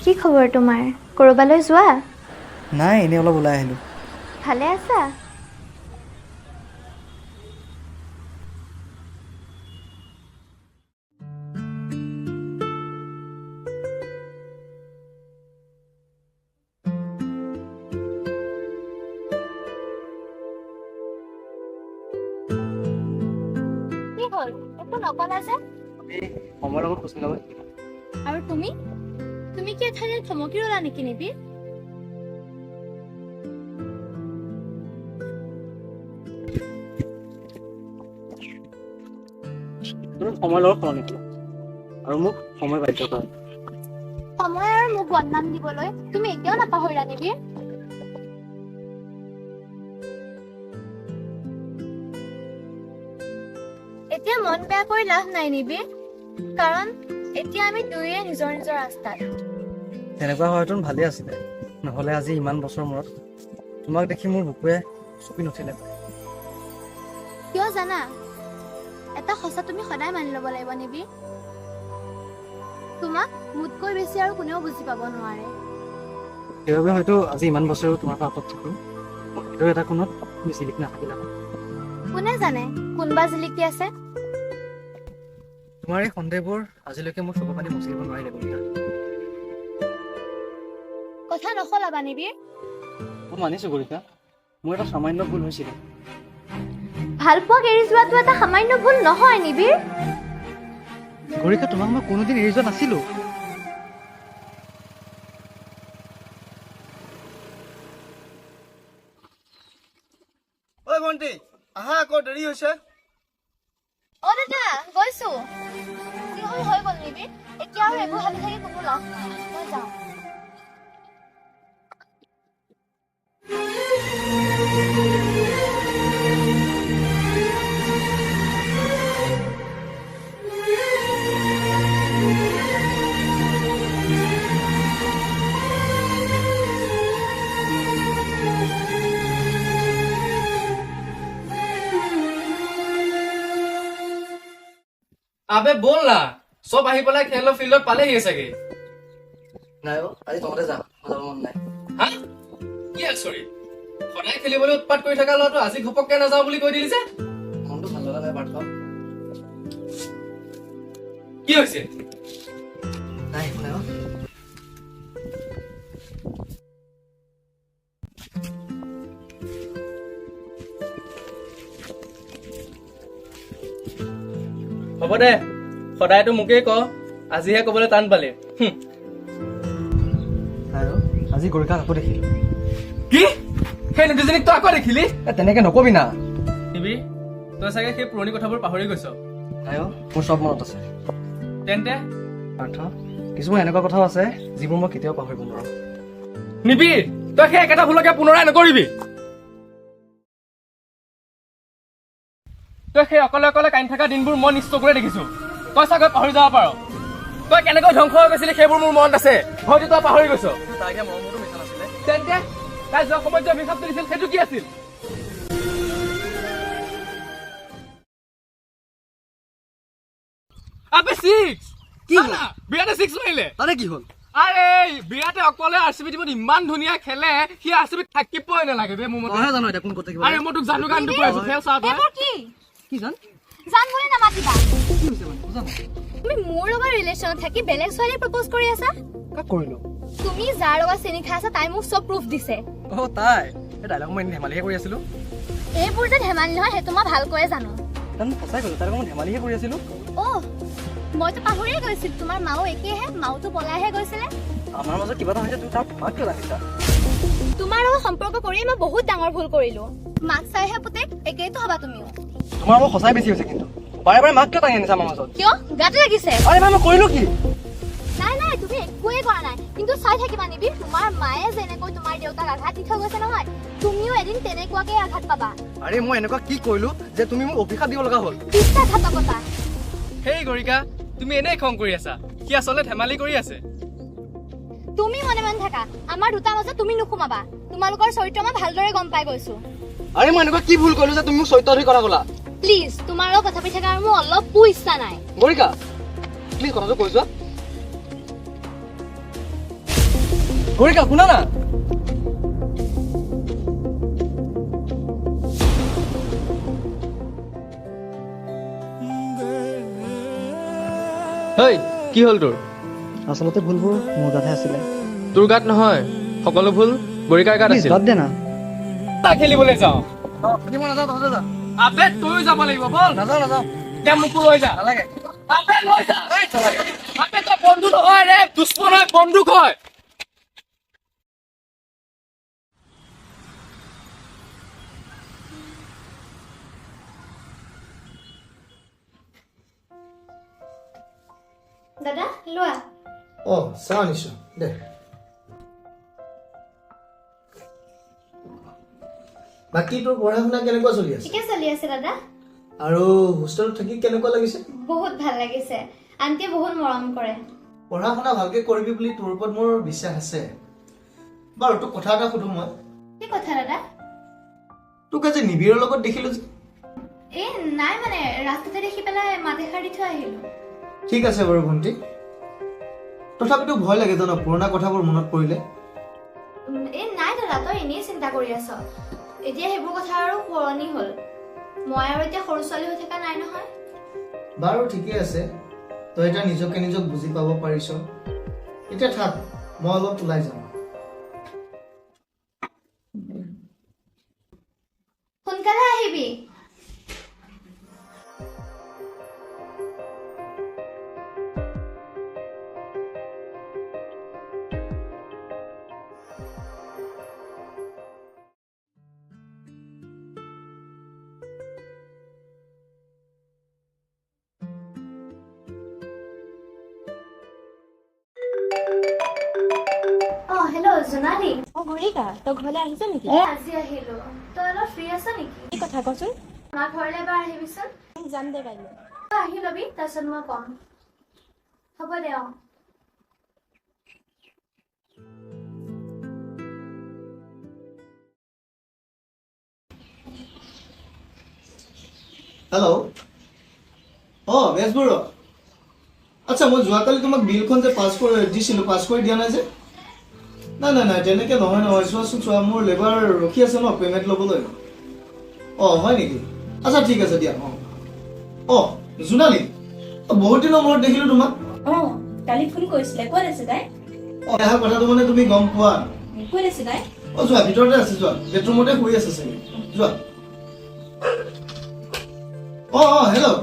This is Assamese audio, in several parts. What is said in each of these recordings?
কি খবৰ তোমাৰ? কৰবালৈ যোৱা? নাই, এনেই অলপ ওলাই আহিলোঁ। ভালে আছা? কি হ'ল? একো নকলা যে? সময়ৰ লগত খোজ মিলাব। আৰু তুমি? তুমি কি এঠাইত থমকি ৰলা নেকি নিবি? তুমি সময়ৰ লগত সলনি কৰা আৰু মোক সময় বাধ্য কৰা। সময় আৰু মোক বদনাম দিবলৈ তুমি এতিয়াও নাপাহৰিলা নিবি? এতিয়া মন বেয়া কৰি লাভ নাই নিবি, কাৰণ এতিয়া আমি দুয়োৱে নিজৰ নিজৰ ৰাস্তাত। তেনেকুৱা হয়তো ভালেই আছিলে, নহ'লে আজি ইমান বছৰ মূৰত তোমাক দেখি মোৰ বুকুৱে চুপি নুঠিলে। কিয় জানা? এটা সঁচা তুমি সদায় মানি ল'ব লাগিব নিবি। তোমাক মোতকৈ বেছি আৰু কোনেও বুজি পাব নোৱাৰে। সেইবাবে হয়তো আজি ইমান বছৰো তোমাৰ পৰা আঁতৰত থাকোঁ। সেইটো এটা কোণত তুমি জিলিকি নাথাকিলা। কোনে জানে কোনোবা জিলিকি আছে? তোমাৰ এই সন্দেহবোৰ আজিলৈকে মোৰ চকু পানী মুচিব নোৱাৰিলে কবিতা। কথা নসলাবা নিবি। মই মানিছো গৰিকা, মোৰ এটা সামান্য ভুল হৈছিল। ভাল পোৱাক এৰি যোৱাটো এটা সামান্য ভুল নহয় নিবিৰ। গৰিকা, তোমাক মই কোনোদিন এৰি যোৱা নাছিলো। ঐ ভণ্টি, আহা আকৌ দেৰি হৈছে। অ দাদা, গৈছো। যি হ'ল হৈ গ'ল নিবি, এতিয়া আৰু একো ভাবি থাকি কোনো লাভ নাই। মই যাওঁ। আবে বল না, সব আহি পেলাই খেলৰ ফিল্ডত পালেহি চাগে। নাই অ, আজি তহঁতে যা, মোৰ যাব মন নাই। হা? কি আচৰিত? সদায় খেলিবলৈ উৎপাত কৰি থকা ল'ৰাটো আজি ঘপককে নাযাওঁ বুলি কৈ দিলি যে? মনটো ভাল লগা নাই পাৰ্থ। কি হৈছে? নাই একো নাই অ। হ'ব দে, সদায়তো মোকেই ক, আজিহে কবলৈ টান পালে। নাই অ, আজি গৰিকাক আকৌ দেখিলো। কি? সেই নদীজনীক তই আকৌ দেখিলি? তেনেকে নকবি না। নিবি, তই চাগে সেই পুৰণি কথাবোৰ পাহৰি গৈছ। নাই অ, মোৰ চব মনত আছে। তেন্তে পাৰ্থ, কিছুমান এনেকুৱা কথাও আছে যিবোৰ মই কেতিয়াও পাহৰিব নোৱাৰো। নিবি, তই সেই একেটা ভুলকে পুনৰাই নকৰিবি। তই সেই অকলে অকলে কান্দি থকা দিনবোৰ মই নিশ্চয় কৰি দেখিছো। তই চাগৈ পাহৰি যাব পাৰ। তই কেনেকৈ ধ্বংস হৈ গৈছিলি সেইবোৰ মোৰ মনত আছে। হয়তো তই পাহৰি গৈছ। তাইকে মৰমতো মিছা নাছিলে। তেন্তে তাই যোৱা সময়ত যে অভিশাপটো দিছিল সেইটো কি আছিল? আবে ছিক্স! কি হ'ল? বিৰাটে ছিক্স মাৰিলে। তাতে কি হ'ল? আৰে বিৰাটে অকলে আৰচিবি টিমত ইমান ধুনীয়া খেলে, সি আৰচিবিত থাকিবই নালাগে বে মোৰ মতে। তইহে জানো এতিয়া কোন ক'ত থাকিব। আৰে মই তোক জানো গানটো কৈ আছো, খেল চা তই। এইবোৰ কি? কি জান? জান বুলি নামাতিবা। কি হৈছে মানে বুজা নাই। তুমি মোৰ লগত ৰিলেশ্যনত থাকি বেলেগ ছোৱালী প্ৰপ'জ কৰি আছা? কাক কৰিলো? তুমি যাৰ লগত চেনি খাই আছা তাই মোক চব প্ৰুফ দিছে। অ তাই, এই ডাইলগ মই এনেই ধেমালিহে কৰি আছিলো। এইবোৰ যে ধেমালি নহয় সেইটো মই ভালকৈয়ে জানো। জানো সঁচাই ক'লো, তাইৰ লগত মই ধেমালিহে কৰি আছিলো। অ' মইতো পাহৰিয়ে গৈছিলো, তোমাৰ মাও একেহে, মাওতো পলাইহে গৈছিলে। আমাৰ মাজত কিবা এটা হৈছে, তুমি তাৰ মাক কিয় ৰাখিছা? তোমাৰ লগত সম্পৰ্ক কৰি মই বহুত ডাঙৰ ভুল কৰিলো মাক চাইহে পুতেক একেইতো হবা তুমিও তোমাৰ মোৰ সঁচাই বেছি হৈছে কিন্তু বাৰে বাৰে মাক কিয় টানি আনিছা আমাৰ মাজত কিয় গাতে লাগিছে আৰে ভাই মই কৰিলো কি নাই নাই তুমি একোৱে কৰা নাই কিন্তু চাই থাকিবা নিবি তোমাৰ মায়ে যেনেকৈ তোমাৰ দেউতাক আঘাত দি থৈ গৈছে নহয় তুমিও এদিন তেনেকুৱাকে আঘাত পাবা আৰে মই এনেকুৱা কি কৰিলো যে তুমি মোক অভিশাপ দিব লগা হ'ল বিশ্বাসঘাতকতা হেই গৰিকা তুমি এনেই খং কৰি আছা সি আচলতে ধেমালি কৰি আছে তুমি মনে মনে থাকা আমাৰ দুটাৰ মাজত তুমি নুসুমাবা তোমালোকৰ চৰিত্ৰ মই ভালদৰে গম পাই গৈছো আৰে মই এনেকুৱা কি ভুল কৰিলো যে তুমি মোক চৰিত্ৰধৰি কথা ক'লা প্লিজ তোমাৰ লগত কথা পাতি থকাৰ মোৰ অলপো ইচ্ছা নাই গৰিকা প্লিজ কথাটো কৈ যোৱা গৰিকা শুনা না হেই কি হ'ল তোৰ আচলতে ভুলবোৰ মোৰ গাতহে আছিলে তোৰ গাত নহয় সকলো ভুল গৰিকাৰ গাত আছিল বাদ দে না খেলিবলৈ যাওঁ মই নাযাওঁ তহঁতে যা আবে তয়ো যাব লাগিব বল নাযাওঁ নাযাওঁ এতিয়া মোকো লৈ যা নালাগে আবে লৈ যা আবে তই বন্ধু নহয় ৰে দুশ্মন হয় বন্দুক হয় দাদা লোৱা চাহ আনিছো দে বাকী তোৰ পঢ়া শুনা কেনেকুৱা চলি আছে ঠিকে চলি আছে দাদা আৰু হোষ্টেলত থাকি কেনেকুৱা লাগিছে বহুত ভাল লাগিছে আন্টিয়ে বহুত মৰম কৰে পঢ়া শুনা ভালকে কৰিবি বুলি তোৰ ওপৰত মোৰ বিশ্বাস আছে বাৰু তোক কথা এটা সুধো মই কি কথা দাদা তোক আজি নিবিৰৰ লগত দেখিলো যে এ নাই মানে ৰাস্তাতে দেখি পেলাই মাত এষাৰ দি থৈ আহিলো ঠিক আছে বাৰু ভণ্টি তথাপিতো ভয় লাগে জানো পুৰণা কথাবোৰ মনত পৰিলে এ নাই দাদা তই এনেই চিন্তা কৰি আছ এতিয়া সেইবোৰ কথা আৰু পুৰণি হ'ল মই আৰু এতিয়া সৰু ছোৱালী হৈ থকা নাই নহয় বাৰু ঠিকে আছে তই এতিয়া নিজকে নিজক বুজি পাব পাৰিছ এতিয়া থাক মই অলপ ওলাই যাম সোনকালে আহিবি হেল্ল' জোনালী গৰিকা তই ঘৰলৈ আহিছ নেকি আজি আহিলো তই অলপ ফ্ৰী আছ নেকি কি কথা কচোন আমাৰ ঘৰলৈ এবাৰ আহিবিচোন যাম দে কাইলৈ তই আহি লবি তাৰপিছত মই কম হ'ব দে হেল্ল' বেজবৰুৱা আচ্ছা মই যোৱাকালি তোমাক বিলখন যে পাছ কৰি দিয়া নাই যে নাই তেনেকে নহয় চোৱাচোন চোৱা মোৰ লেবাৰ ৰখি আছে ন পেমেণ্ট ল'বলৈ হয় নেকি আচ্ছা ঠিক আছে দিয়া জোনালী বহুত দিনৰ মূৰত দেখিলো তোমাক কালি ফোন কৰিছিলে ক'ত আছে তাই এয়া কথাটো মানে তুমি গম পোৱা ক'ত আছে তাই যোৱা ভিতৰতে আছে যোৱা বেডৰুমতে শুই আছে চাগে যোৱা হেল্ল'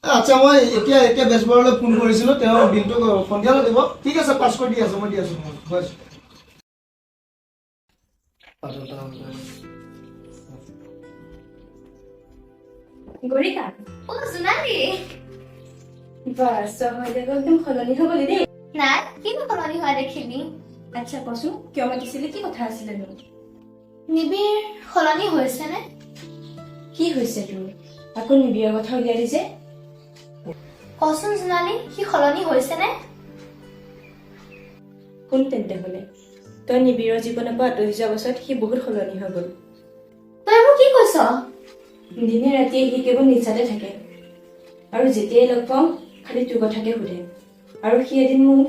আচ্ছা মই এতিয়া বেজবৰুৱালৈ ফোন কৰিছিলো তেওঁ বিলটো সন্ধিয়ালৈ দিব ঠিক আছে পাছ কৰি দি আছো মই দি আছো গৈ আছো গৰিকা জোনালী বাছ একদম সলনি হৈ গলি দেই নাই কিনো সলনি হোৱা দেখিবি আচ্ছা কচোন কিয় মাতিছিলি কি কথা আছিলে নো নিবিৰ সলনি হৈছেনে কি হৈছে তোৰ আকৌ নিবিৰৰ কথা উলিয়াই দিছে কচোন জোনালী সি সলনি হৈছেনে কোন তেন্তে হলে তই নিবিৰৰ জীৱনৰ পৰা আঁতৰি যোৱাৰ পাছত সি বহুত সলনি হৈ গ'ল তই এইবোৰ কি কৈছ দিনে ৰাতিয়ে সি কেৱল নিচাতে থাকে আৰু যেতিয়াই লগ পাওঁ খালি তোৰ কথাকে সোধে আৰু সি এদিন মোক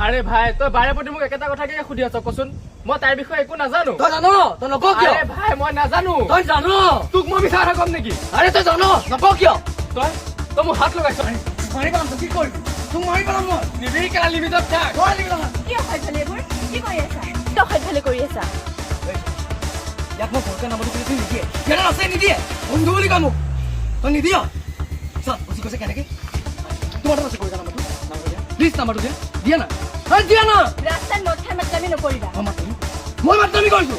আৰে ভাই তই বাৰে প্ৰতি মোক একেটা কথাকে সুধি আছ কচোন মই তাইৰ বিষয়ে একো নাজানো তই জানো তই নকওঁ কিয় আৰে ভাই মই নাজানো তই জানো তোক মই মিছা কথা ক'ম নেকি আৰে তই জানো নকওঁ কিয় তই তই মোক হাত লগাইছ মাৰি পেলাম কি কৰিবি তোক মাৰি পেলাম মই নিবিৰিকেলা লিমিটত থাক তই লিখি লগাম কি অসভ্যালি এইবোৰ কি কৰি আছা তই অসভ্যালি কৰি আছা ইয়াক মই ঘৰতে নামতো তুই নিদিয়ে ইয়াত আছে নিদিয়ে বন্ধু বুলি কয় মোক তই নিদিয় চা বুজি কৈছে কেনেকে তোমাৰ তাত আছে কৈ নামটো প্লিজ নাম্বাৰটো দিয়া না দিয়া না ৰাস্তাত নথাই মাতলামি নকৰিবা মই মাতলামি কৰিছো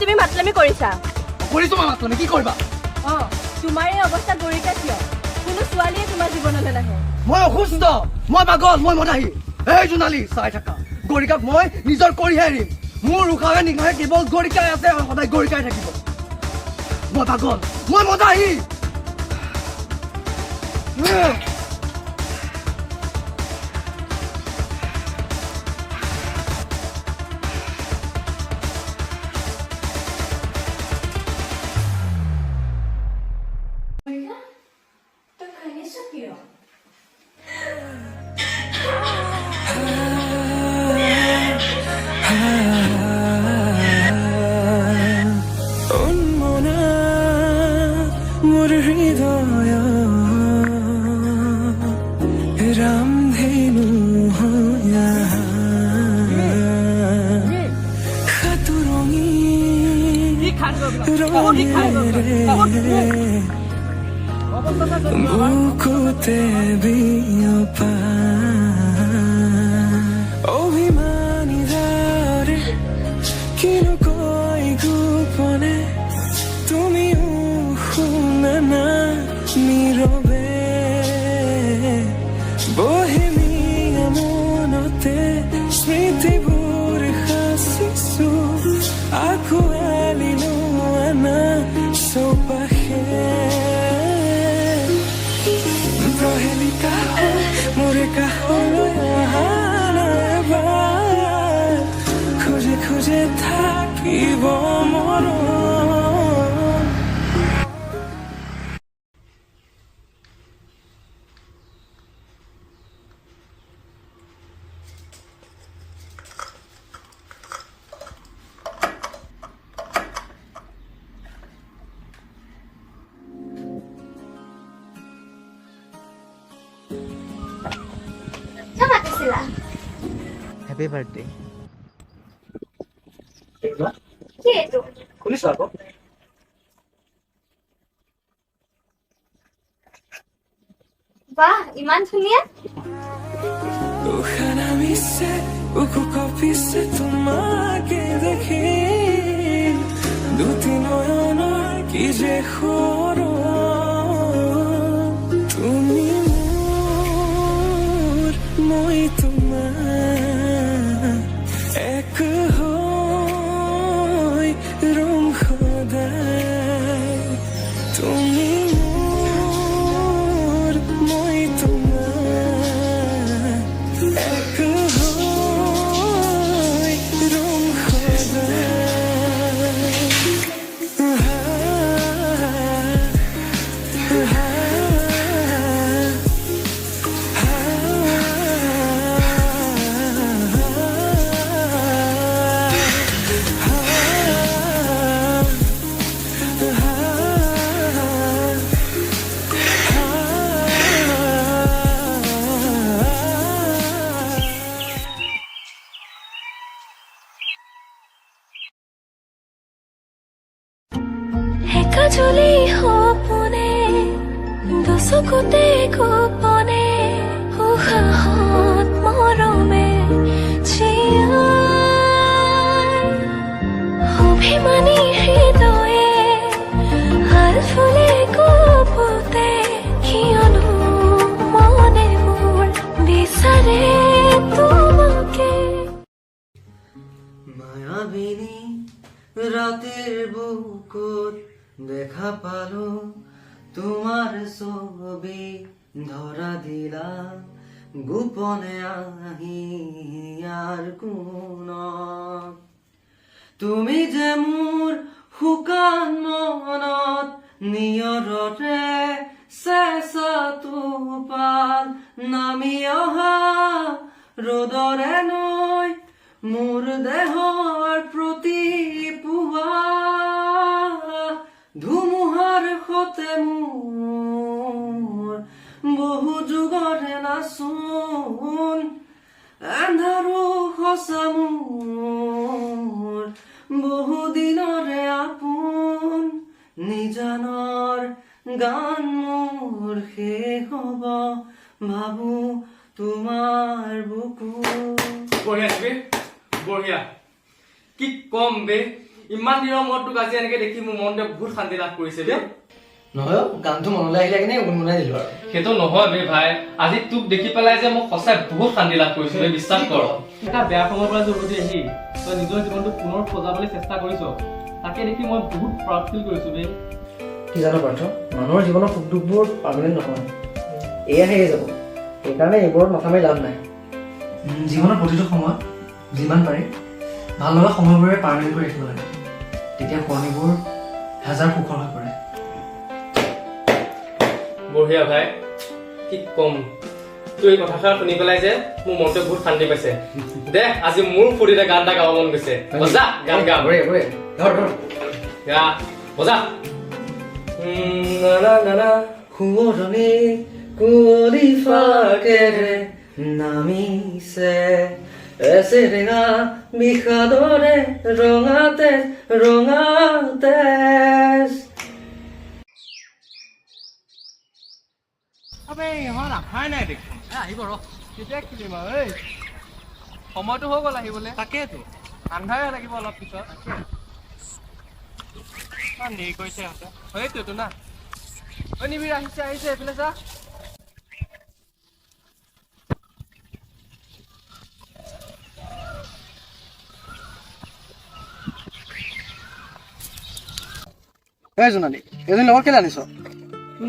তুমি মাতলামি কৰিছা কৰিছো মই মাতলামি কি কৰিবা তোমাৰ এই অৱস্থা গৰিকা কিয় কোনো ছোৱালীয়ে তোমাৰ জীৱনলৈ নাহে মই অসুস্থ মই পাগল মই মদাহী এই জোনালী চাই থাকা গৰিকাক মই নিজৰ কৰিহে এৰিম মোৰ উশাহে নিশাহে কেৱল গৰিকাই আছে আৰু সদায় গৰিকাই থাকিব মই পাগল মই মদাহী তই কান্দিছ কিয় মোৰ হৃদয় ৰামধেনু হয়া সাতুৰঙি বুকুতে বিয়পা অভিমানী ধাৰে কিনো কৈ গোপনে তুমিও শুনা না নীৰৱে বহেমিয়া মনতে স্মৃতিবোৰ সাঁচিছো আঁকোৱালি লোৱা না চৌপাশে প্ৰহেলিকা মোৰ কাষলৈ অহা নাইবাৰ খোজে খোজে থাকিব মৰম কিয় মাতিছিলা হেপী বাৰ্থডে কি এইটো শুনিছো আকৌ বাহ ইমান ধুনীয়া উশাহ নামিছে বুকু কঁপিছে তোমাকে দেখি দুটি নয়নৰ কি যে তুমি মোৰ মই তোমাৰ এক হৈ ৰং সদায় তুমি মোৰ মই তোমাৰ এক হৈ ৰং সদায় কাজলি সপনে দশকতে গোপনে উশাহত মৰমে জীয়াই অভিমানী হৃদয়ে হাল ফুলে কপোতে কিয়নো মনে মোৰ বিচাৰে তোমাকে মায়াবিনী ৰাতেৰ বুকুত দেখা পালো তোমাৰ ছবি ধৰা দিলাম গোপনে আহি আৰ কোন তুমি যে মোৰ শুকান মনত নিয়ৰৰে চেঁচা টোপাল নামি অহা ৰ'দৰে নৈ মোৰ দেহৰ প্ৰতি পুৱা ধুমুহাৰ সতে মোৰ বহু যুগৰে নাচোন আন্ধাৰো সঁচা মোৰ বহু দিনৰে আপোন নিজানৰ গান মোৰ শেষ হ'ব ভাবো তোমাৰ বুকু বঢ়িয়া শিৱি বঢ়িয়া কি কম বে ইমান দিনৰ মূৰত তোক আজি এনেকে দেখি মোৰ মনতে বহুত শান্তি লাভ কৰিছে বে নহয় গানটো মনলৈ আহিলে কিনে গুণগুণাই দিলো আৰু সেইটো নহয় বে ভাই আজি তোক দেখি পেলাই যে মই সঁচাই বহুত শান্তি লাভ কৰিছো বে বিশ্বাস কৰ এটা বেয়া সময়ৰ পৰা যে উভতি আহি তই নিজৰ জীৱনটো পুনৰ সজাবলৈ চেষ্টা কৰিছ তাকে দেখি মই বহুত প্ৰাউড ফিল কৰিছো বে কি জানো পাৰ্থ মানুহৰ জীৱনৰ সুখ দুখবোৰ পাৰ্মানেণ্ট নহয় এয়া হেৰি যাব সেইকাৰণে এইবোৰত মাথা মাৰি লাভ নাই জীৱনৰ প্ৰতিটো সময়ত যিমান পাৰি ভাল লগা সময়বোৰে পাৰ্মানেণ্ট কৰি ৰাখিব লাগে তেতিয়া পুৰণিবোৰ হাজাৰ সুখৰ হৈ পৰে বঢ়িয়া ভাই কি কম তোৰ এই কথাষাৰ শুনি পেলাই যে মোৰ মনটো বহুত শান্তি পাইছে দে আজি মোৰ ফূৰ্তিতে গান এটা গাব মন গৈছে বজা গান গা বঢ়িয়া বঢ়িয়া ধৰ ধৰ গা বজা না না না সোঁৱৰণি কুঁৱলী ফাকেৰে নামিছে এচেৰেঙা বিষাদৰে ৰঙাতে ৰঙাতে আবে ইহঁত আহাই নাই দেখোন আহিব ৰ কেতিয়া খেলিম আৰু এই সময়টো হৈ গ'ল আহিবলৈ তাকেইতো আন্ধাৰে লাগিব অলপ পিছত দেৰি কৰিছে সিহঁতে সেইটোতো না ঐ নিবিৰ আহিছে আহিছে এইফালে চা এই জোনালী এজনী লগত কেলে আনিছ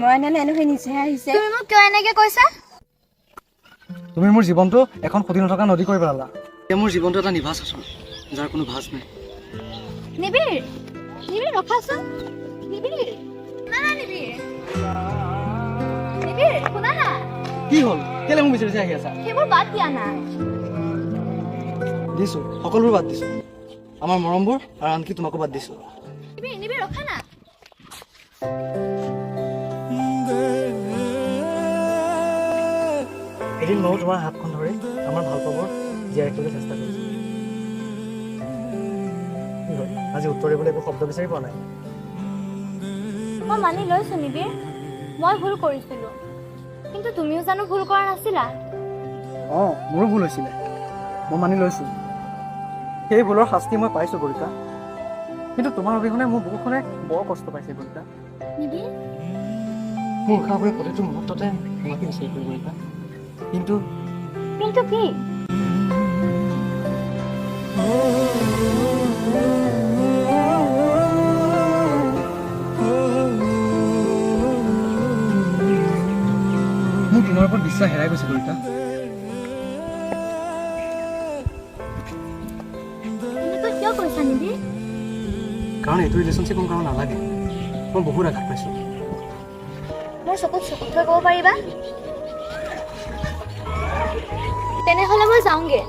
মই নেনুহে নিচেহে আহিছে তুমি মোক কিয় এনেকে কৈছা তুমি মোৰ জীৱনটো এখন সুধি নথকা নদী কৰি পেলালা এতিয়া মোৰ জীৱনটো এটা নিভাঁজ আছো যাৰ কোনো ভাঁজ নাই নিবিৰ নিবিৰ ৰখাচোন নিবিৰ না না নিবিৰ নিবিৰ শুনা না কি হ'ল কেলে মোক বিচাৰি আহি আছা সেইবোৰ বাদ দিয়া না দিছো সকলোবোৰ বাদ দিছো আমাৰ মৰমবোৰ আৰু আনকি তোমাকো বাদ দিছো নিবিৰ নিবিৰ ৰখা না এদিন ময়ো তোমাৰ হাতখন ধৰি আমাৰ ভাল পাবৰ জীয়াই ৰাখিবলৈ চেষ্টা কৰিছো আজি উত্তৰ দিবলৈ একো শব্দ বিচাৰি পোৱা নাই মই মানি লৈছো নিবিৰ মই ভুল কৰিছিলো কিন্তু তুমিও জানো ভুল কৰা নাছিলা অঁ মোৰো ভুল হৈছিলে মই মানি লৈছো সেই ভুলৰ শাস্তি মই পাইছো গৰিকা কিন্তু তোমাৰ অবিহনে মোৰ বুকুখনে বৰ কষ্ট পাইছে গৰিকা নিবিৰ মোৰ উশাহ কৰি প্ৰতিটো মুহূৰ্ততে তোমাকে বিচাৰি ফুৰিব গৰিকা কিন্তু কিন্তু কি মোৰ তোমাৰ ওপৰত বিশ্বাস হেৰাই গৈছে গৰিকা এনেকৈ কিয় কৈছা নিবিৰ কাৰণ এইটো ৰিলেশ্যনশ্বিপ মোৰ কাৰণে নালাগে মই বহুত আঘাত পাইছোঁ মোৰ চকুত চকুত থৈ ক'ব পাৰিবা তেনেহ'লে মই যাওঁগে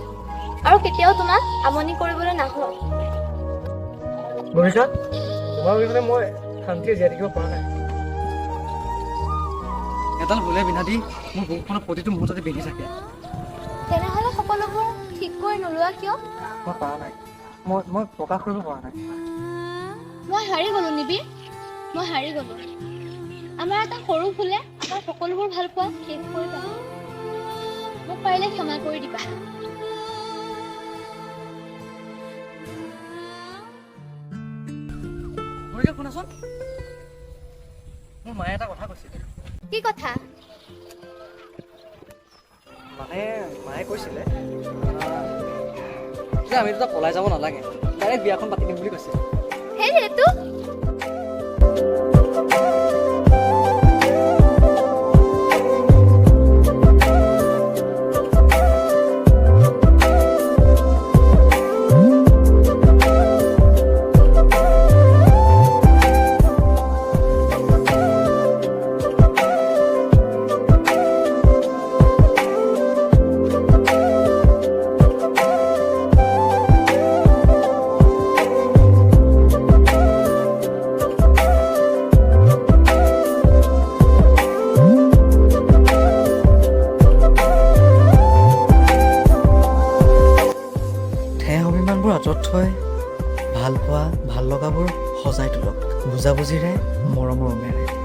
আৰু কেতিয়াও তোমাক আমনি কৰিবলৈ নাহো গৰিকা তোমাৰ অবিহনে মই শান্তিৰে জীয়াই থাকিব পৰা নাই এডাল ভুলে বিনা দি মোৰ বুকুখনত প্ৰতিটো মুহূৰ্ততে বেঢ়ি থাকে তেনেহ'লে সকলোবোৰ ঠিক কৰি নোলোৱা কিয় মই পৰা নাই মই প্ৰকাশ কৰিব পৰা নাই মই হাৰি গ'লো নিবিৰ মই হাৰি গ'লো আমাৰ এটা সৰু ভুলে আমাৰ সকলোবোৰ ভাল পোৱা শেষ কৰি পেলালে মোক পাৰিলে ক্ষমা কৰি দিবা গৰিকা শুনাচোন মোৰ মায়ে এটা কথা কৈছিলে কি কথা মানে মায়ে কৈছিলে যে আমি দুটা পলাই যাব নালাগে ডাইৰেক্ট বিয়াখন পাতি দিম বুলি কৈছে সেই ৰেতু অভিমানবোৰ আঁতৰত থৈ ভাল পোৱা ভাল লগাবোৰ সজাই তোলক বুজাবুজিৰে মৰমৰ উমেৰে